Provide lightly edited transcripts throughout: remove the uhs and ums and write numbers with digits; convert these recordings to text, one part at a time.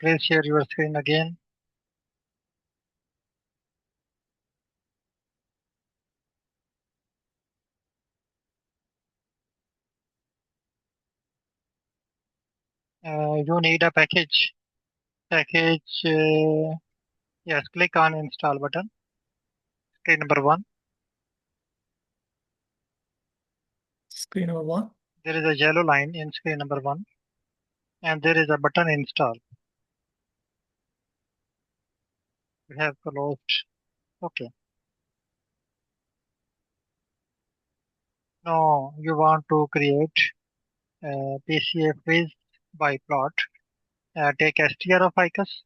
Please share your screen again. You need a package. Yes, click on install button. Screen number 1. Screen number 1. There is a yellow line in screen number 1, and there is a button install. We have closed. Okay. Now you want to create PCA quiz by plot. Take str of icus.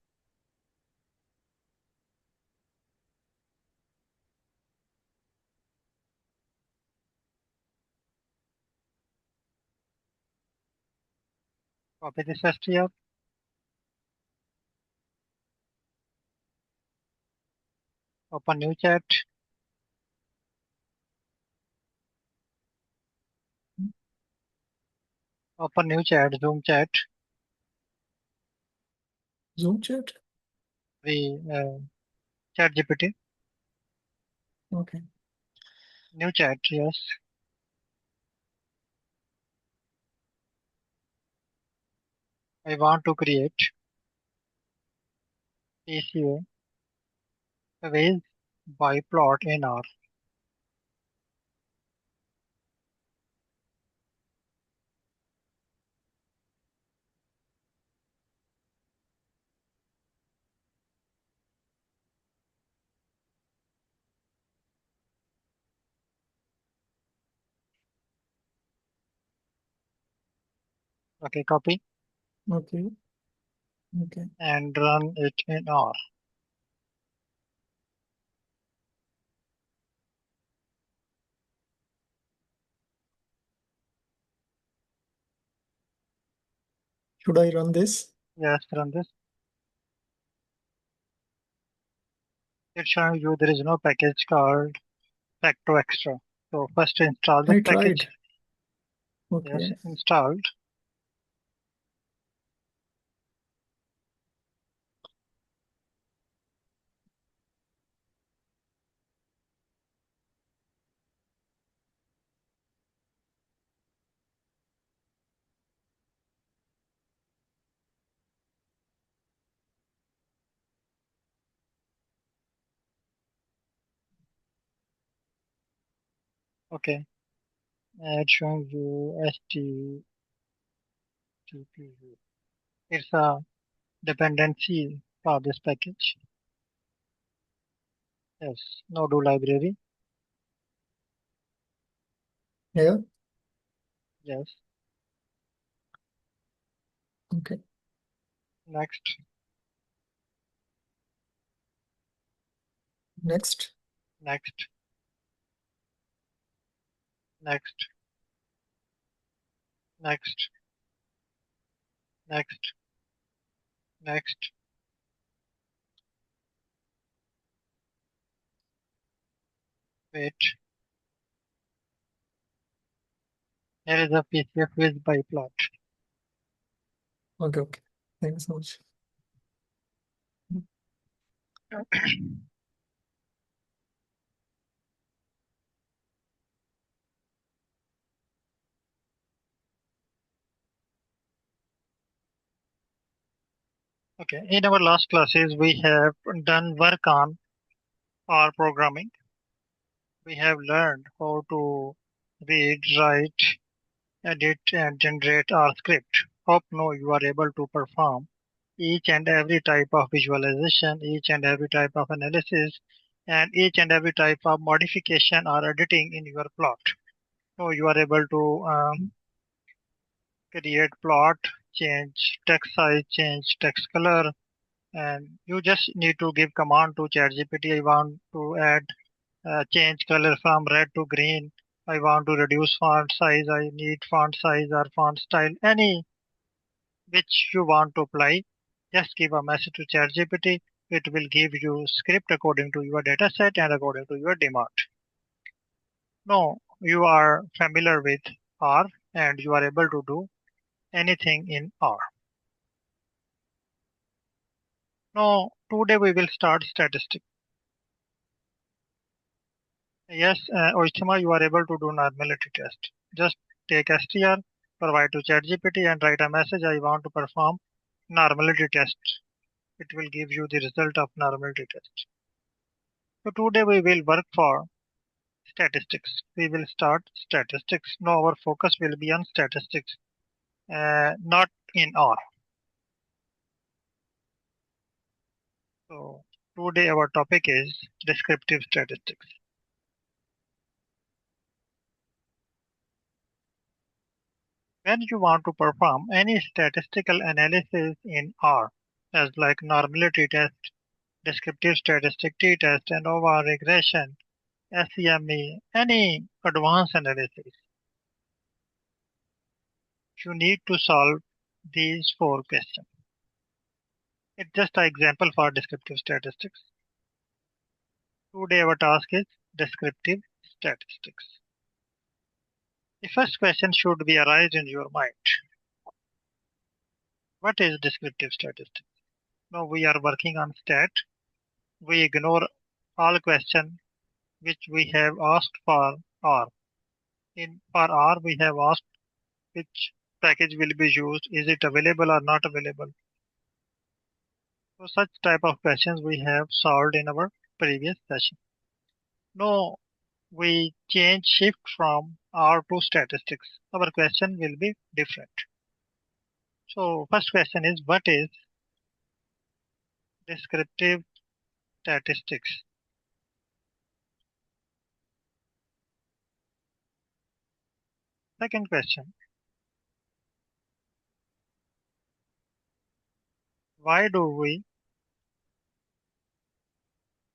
Copy this str. Open new chat. Open new chat, Zoom chat. Zoom chat? Chat GPT. Okay. New chat, yes. I want to create PCA quiz by plot in R. Okay, copy Okay. Okay. and run it in R. Should I run this? Yes, run this. It's showing you there is no package called Facto Extra. So first install this I package. tried. Okay. Yes, installed. Okay. It's showing you HTTP. It's a dependency for this package. Yes, no do library. Yeah. Yes. Okay. Next. Next. Next. Next. Next. Next. Next. Wait. Here is a PCF quiz by plot. Okay. Okay. Thanks so much. Okay. In our last classes, we have done work on R programming. We have learned how to read, write, edit, and generate R script. Hope now you are able to perform each and every type of visualization, each and every type of analysis, and each and every type of modification or editing in your plot. So you are able to create plot, change text size, change text color, and you just need to give command to ChatGPT. I want to add change color from red to green. I want to reduce font size. I need font size or font style, any which you want to apply. Just give a message to ChatGPT. It will give you script according to your data set and according to your demand. Now you are familiar with R and you are able to do anything in R. Now, today we will start statistics. Yes, Oishima, you are able to do normality test. Just take str, provide to ChatGPT and write a message, I want to perform normality test. It will give you the result of normality test. So today we will work for statistics. We will start statistics. Now our focus will be on statistics, not in R. So today our topic is descriptive statistics. When you want to perform any statistical analysis in R, as like normality test, descriptive statistic t-test, ANOVA, regression, SEME, any advanced analysis, you need to solve these four questions. It's just an example for descriptive statistics. Today our task is descriptive statistics. The first question should be arise in your mind. What is descriptive statistics? Now we are working on stat. We ignore all questions which we have asked for R. For R we have asked which package will be used, is it available or not available. So such type of questions we have solved in our previous session. Now we shift from R to statistics. Our question will be different. So first question is, what is descriptive statistics? Second question, why do we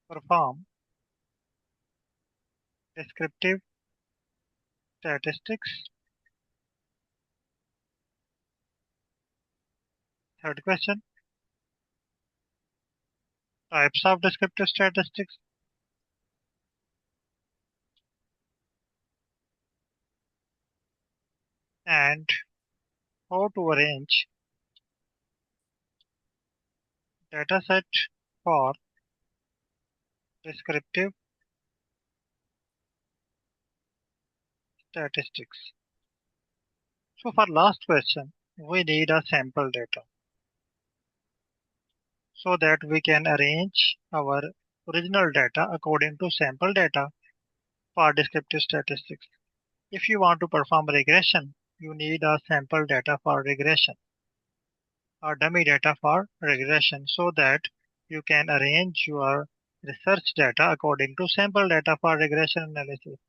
perform descriptive statistics? Third question, types of descriptive statistics. And how to arrange dataset for descriptive statistics. So for last question, we need a sample data so that we can arrange our original data according to sample data for descriptive statistics. If you want to perform regression, you need a sample data for regression or dummy data for regression so that you can arrange your research data according to sample data for regression analysis.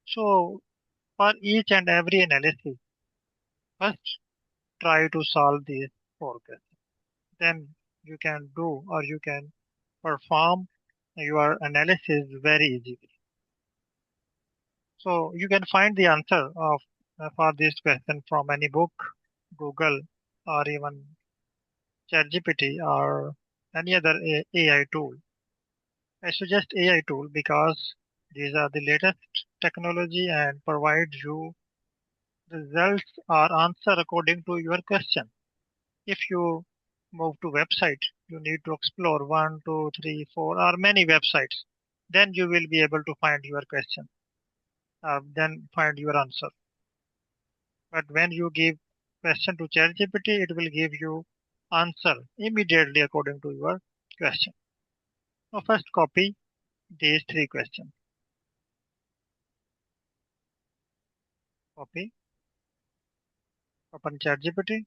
So for each and every analysis, first try to solve these four questions. Then you can do or you can perform your analysis very easily. So you can find the answer of for this question from any book, Google, or even ChatGPT or any other AI tool. I suggest AI tool because these are the latest technology and provide you results or answer according to your question. If you move to website, you need to explore 1, 2, 3, 4 or many websites. Then you will be able to find your question, then find your answer. But when you give question to ChatGPT, it will give you answer immediately according to your question. Now first copy these three questions. Copy, open ChatGPT,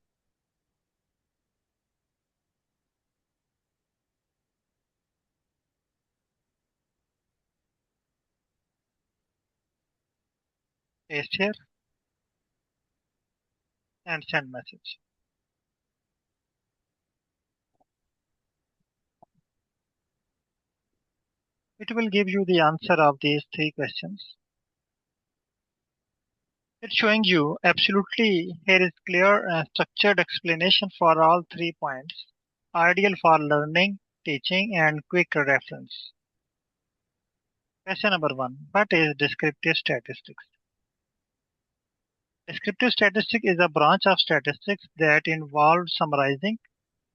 paste here and send message. It will give you the answer of these three questions. It's showing you absolutely here is clear and structured explanation for all 3 points, ideal for learning, teaching, and quick reference. Question number 1. What is descriptive statistics? Descriptive statistics is a branch of statistics that involves summarizing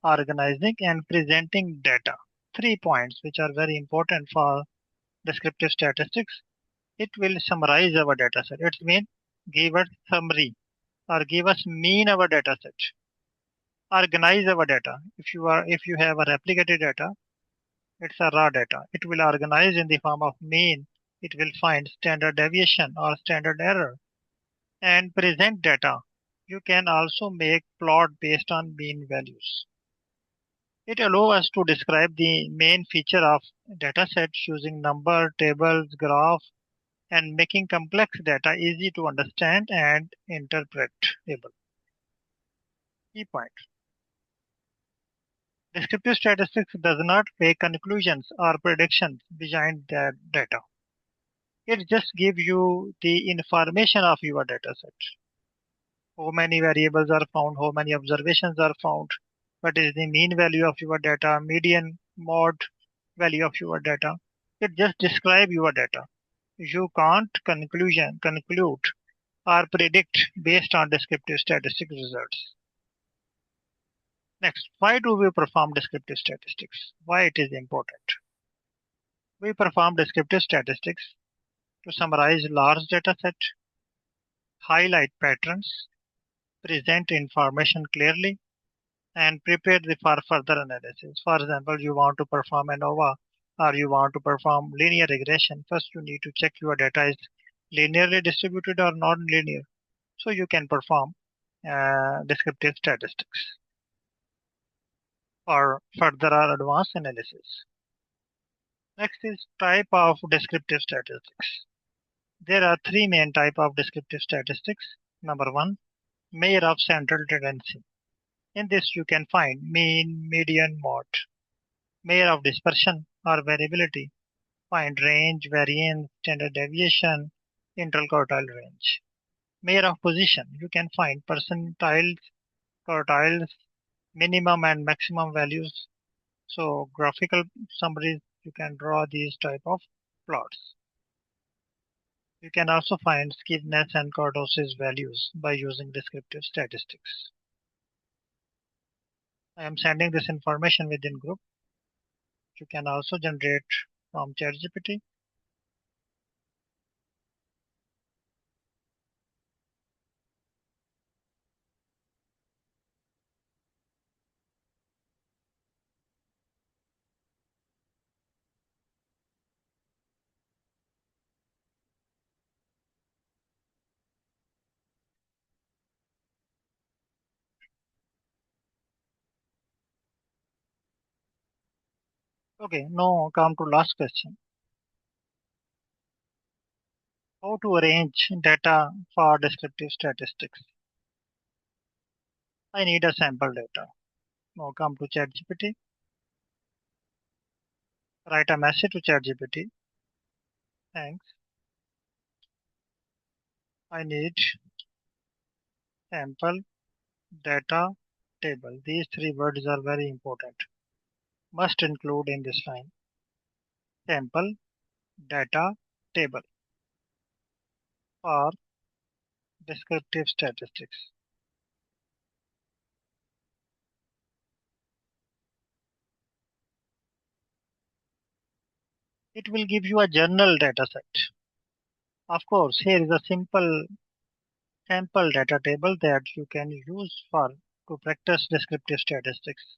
organizing and presenting data. 3 points which are very important for descriptive statistics. It will summarize our data set. It means give us summary or give us mean our data set. Organize our data. If you have a replicated data, it's a raw data. It will organize in the form of mean. It will find standard deviation or standard error and present data. You can also make plot based on mean values. It allows us to describe the main feature of dataset using number, tables, graph, and making complex data easy to understand and interpretable. Key point. Descriptive statistics does not make conclusions or predictions behind that data. It just gives you the information of your dataset. How many variables are found, how many observations are found, what is the mean value of your data, median, mode value of your data. It just describes your data. You can't conclude or predict based on descriptive statistic results. Next, why do we perform descriptive statistics? Why it is important? We perform descriptive statistics to summarize large data set, highlight patterns, present information clearly, and prepare for further analysis. For example, you want to perform ANOVA or you want to perform linear regression. First, you need to check your data is linearly distributed or non-linear. So you can perform descriptive statistics or further or advanced analysis. Next is type of descriptive statistics. There are three main types of descriptive statistics. Number one, measure of central tendency. In this you can find mean, median, mode. Measure of dispersion or variability. Find range, variance, standard deviation, interquartile range. Measure of position. You can find percentiles, quartiles, minimum and maximum values. So graphical summaries, you can draw these type of plots. You can also find skewness and kurtosis values by using descriptive statistics. I am sending this information within group. You can also generate from ChatGPT. Okay, now come to last question. How to arrange data for descriptive statistics? I need a sample data. Now come to ChatGPT. Write a message to ChatGPT. Thanks. I need sample data table. These three words are very important. Must include in this line. Sample data table for descriptive statistics. It will give you a general data set. Of course, here is a simple sample data table that you can use for to practice descriptive statistics.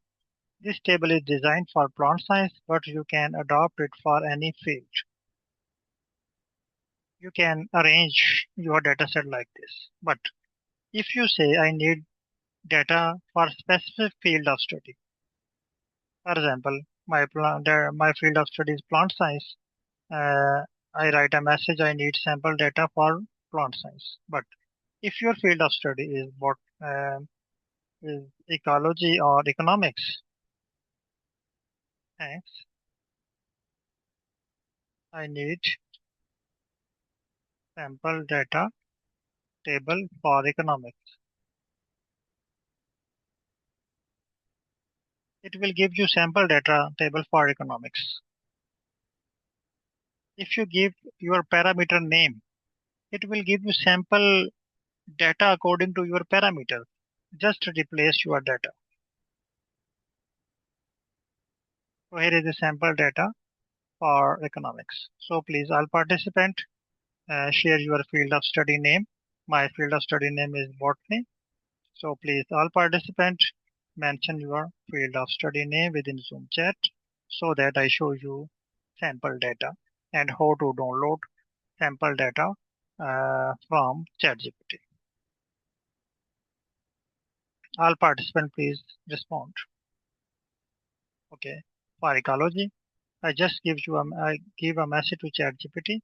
This table is designed for plant science, but you can adopt it for any field. You can arrange your data set like this. But if you say I need data for specific field of study, for example, my field of study is plant science. Uh, I write a message. I need sample data for plant science. But if your field of study is what is ecology or economics, thanks. I need sample data table for economics. It will give you sample data table for economics. If you give your parameter name, it will give you sample data according to your parameter. Just replace your data. So here is the sample data for economics. So please all participant share your field of study name. My field of study name is botany. So please all participant mention your field of study name within Zoom chat so that I show you sample data and how to download sample data from ChatGPT. All participants please respond. Okay. For ecology, I just I give a message to ChatGPT.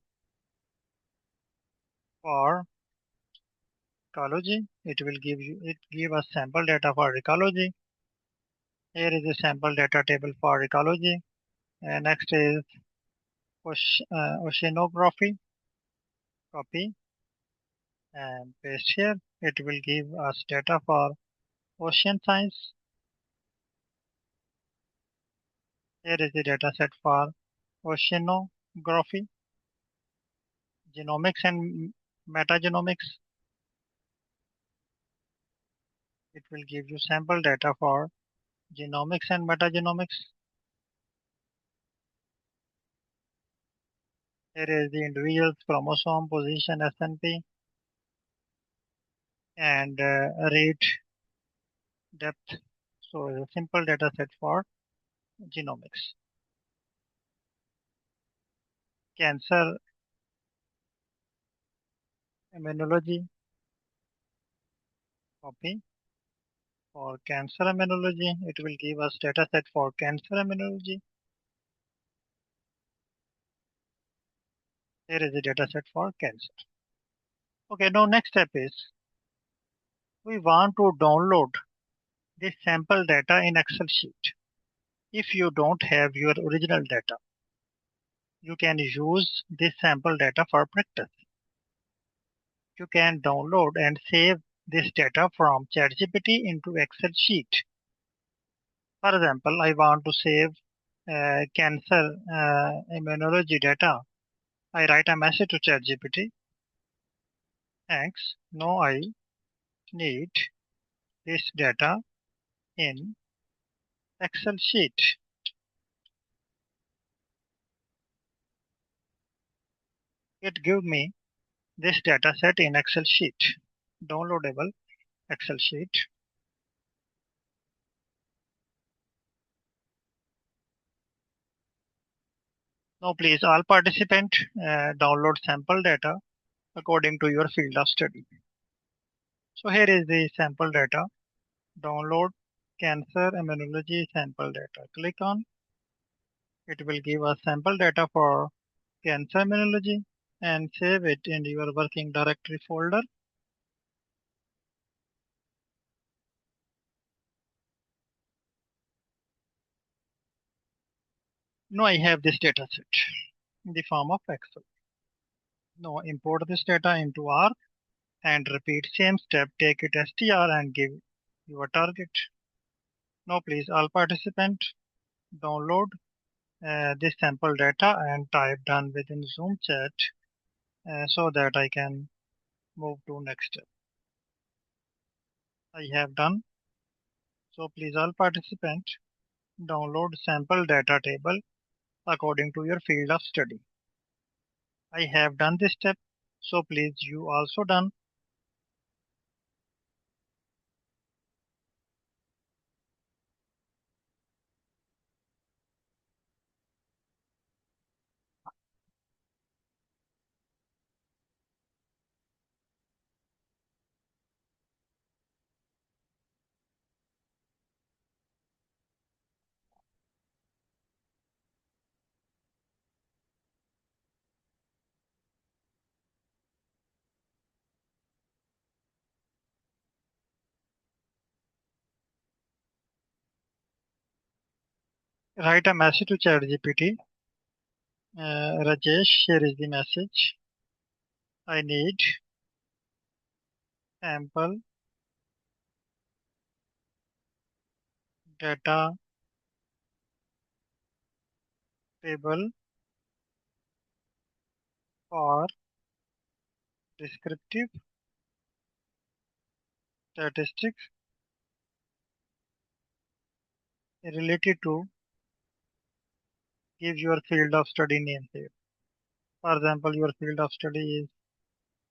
For ecology, it give us sample data for ecology. Here is the sample data table for ecology. And next is oceanography. Copy and paste here. It will give us data for ocean science. Here is the data set for oceanography, genomics and metagenomics. It will give you sample data for genomics and metagenomics. Here is the individual's chromosome position SNP and rate depth. So it's a simple data set for genomics. Cancer immunology, copy. For cancer immunology, it will give us data set for cancer immunology. Here is the data set for cancer. Okay, now next step is we want to download this sample data in Excel sheet. If you don't have your original data, you can use this sample data for practice. You can download and save this data from ChatGPT into Excel sheet. For example, I want to save cancer immunology data. I write a message to ChatGPT. Thanks. Now I need this data in Excel sheet. It gives me this data set in Excel sheet, downloadable Excel sheet. Now please all participant download sample data according to your field of study. So here is the sample data. Download cancer immunology sample data. Click on. It will give us sample data for cancer immunology and save it in your working directory folder. Now I have this data set in the form of Excel. Now import this data into R and repeat same step. Take it str and give your target. Now please all participant download this sample data and type done within Zoom chat so that I can move to next step. I have done. So please all participant download sample data table according to your field of study. I have done this step. So please you also done. Write a message to ChatGPT. Rajesh, here is the message. I need sample data table for descriptive statistics related to give your field of study name here. For example, your field of study is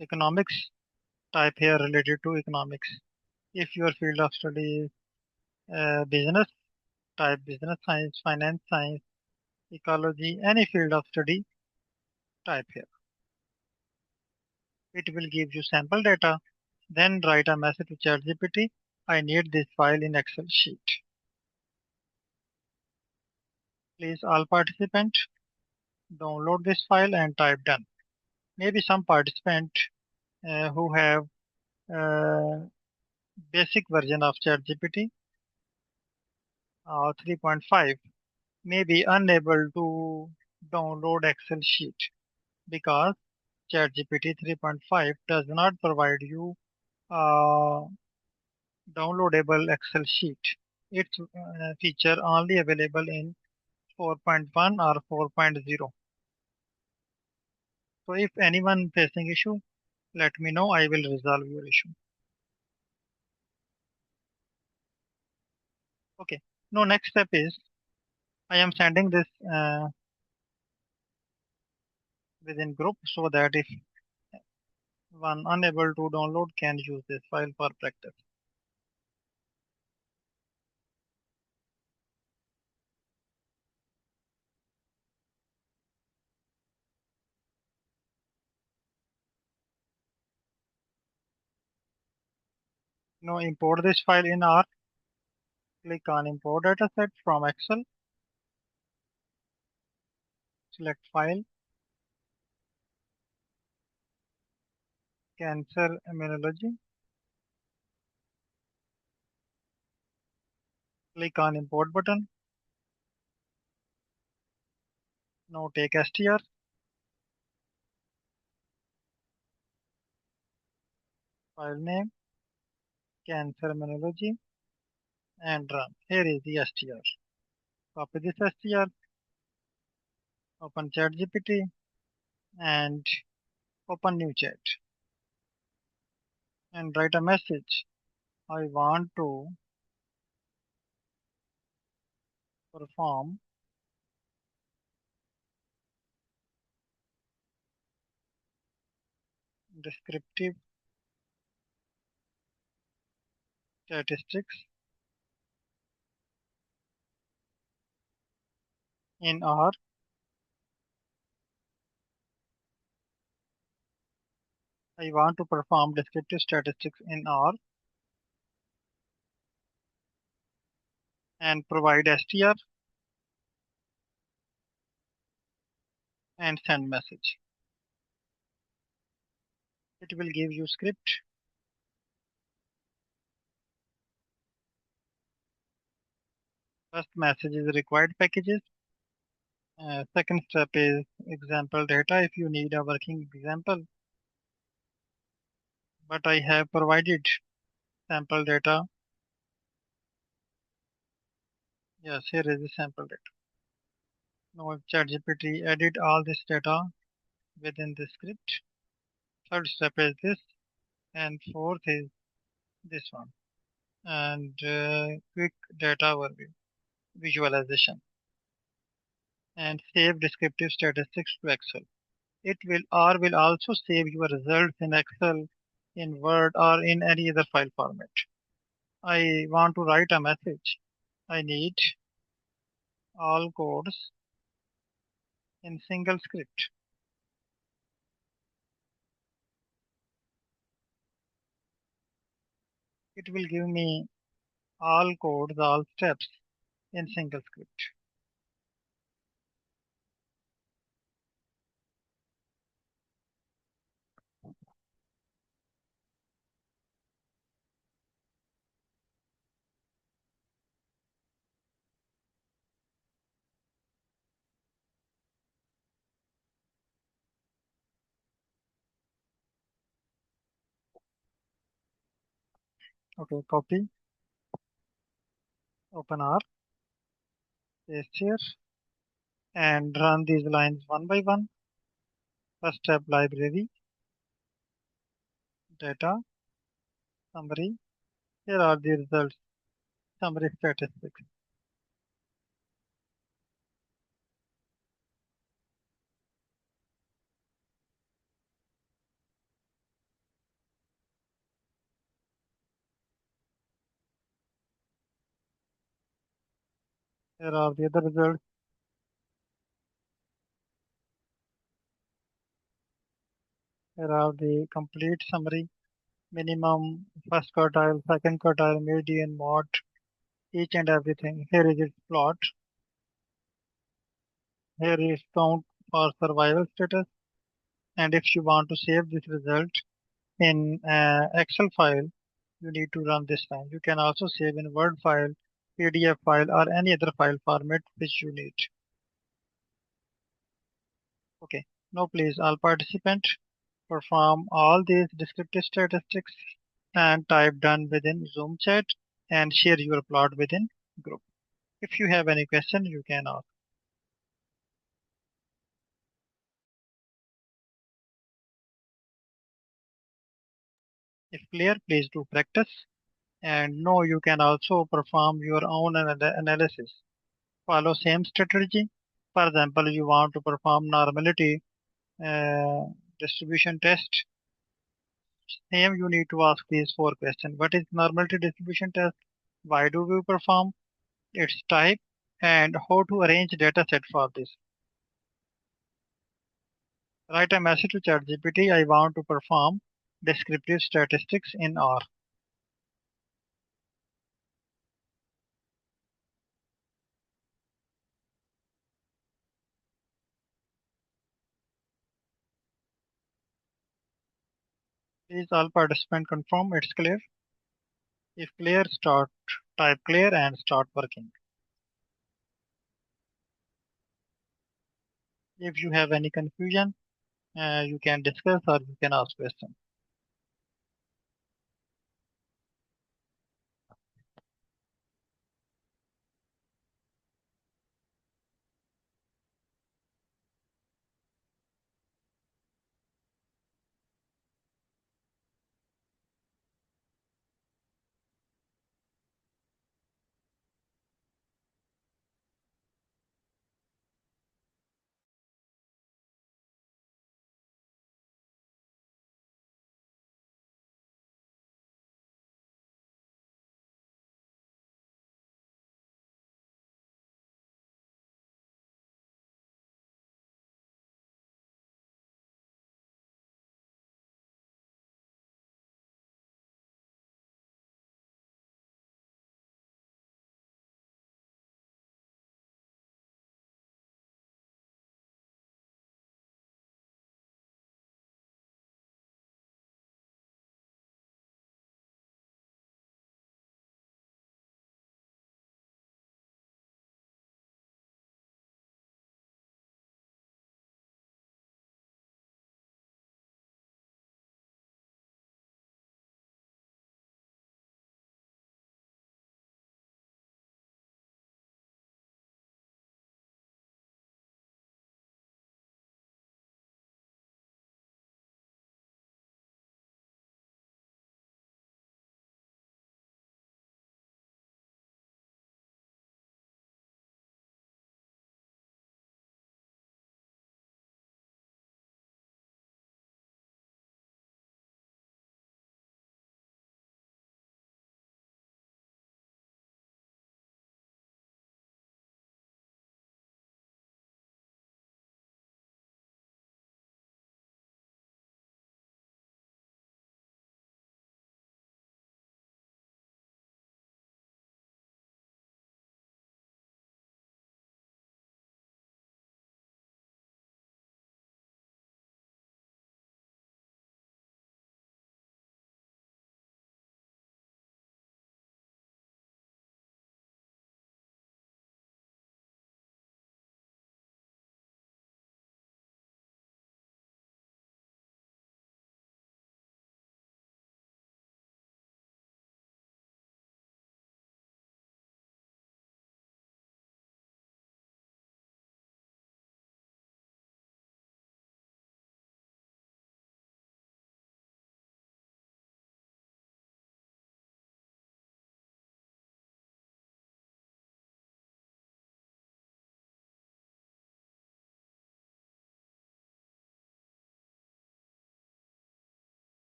economics, type here related to economics. If your field of study is business, type business science, finance science, ecology, any field of study, type here. It will give you sample data. Then write a message to ChatGPT. I need this file in Excel sheet. Please all participants download this file and type done. Maybe some participant who have uh, basic version of ChatGPT 3.5 may be unable to download Excel sheet because ChatGPT 3.5 does not provide you a downloadable Excel sheet. Its feature only available in 4.1 or 4.0. So if anyone facing issue, let me know. I will resolve your issue. Okay. Now next step is I am sending this within group so that if one unable to download can use this file for practice. Now import this file in R. Click on import dataset from Excel. Select file, cancer immunology. Click on import button. Now take str, file name, cancer immunology, and run. Here is the str. Copy this str, open ChatGPT, and open new chat and write a message. I want to perform descriptive statistics in R. I want to perform descriptive statistics in R and provide str and send message. It will give you script. First message is required packages. Second step is example data if you need a working example. But I have provided sample data. Yes, here is the sample data. Now ChatGPT edit all this data within the script. Third step is this, and fourth is this one. And quick data overview, visualization, and save descriptive statistics to Excel. It will or will also save your results in Excel, in Word, or in any other file format. I want to write a message. I need all codes in single script. It will give me all codes, all steps in single script. Okay, copy, open R, paste here, and run these lines one by one. First step, library, data, summary. Here are the results, summary statistics. Here are the other results. Here are the complete summary. Minimum, first quartile, second quartile, median, mode, each and everything. Here is its plot. Here is count for survival status. And if you want to save this result in Excel file, you need to run this time. You can also save in Word file, PDF file, or any other file format which you need. Okay. Now please, all participants perform all these descriptive statistics and type done within Zoom chat and share your plot within group. If you have any question, you can ask. If clear, please do practice. And no, you can also perform your own analysis. Follow same strategy. For example, you want to perform normality uh, distribution test. Same, you need to ask these four questions. What is normality distribution test? Why do we perform its type? And how to arrange data set for this? Write a message to ChatGPT. I want to perform descriptive statistics in R. Please all participants confirm it's clear. If clear, start type clear and start working. If you have any confusion, you can discuss or you can ask questions.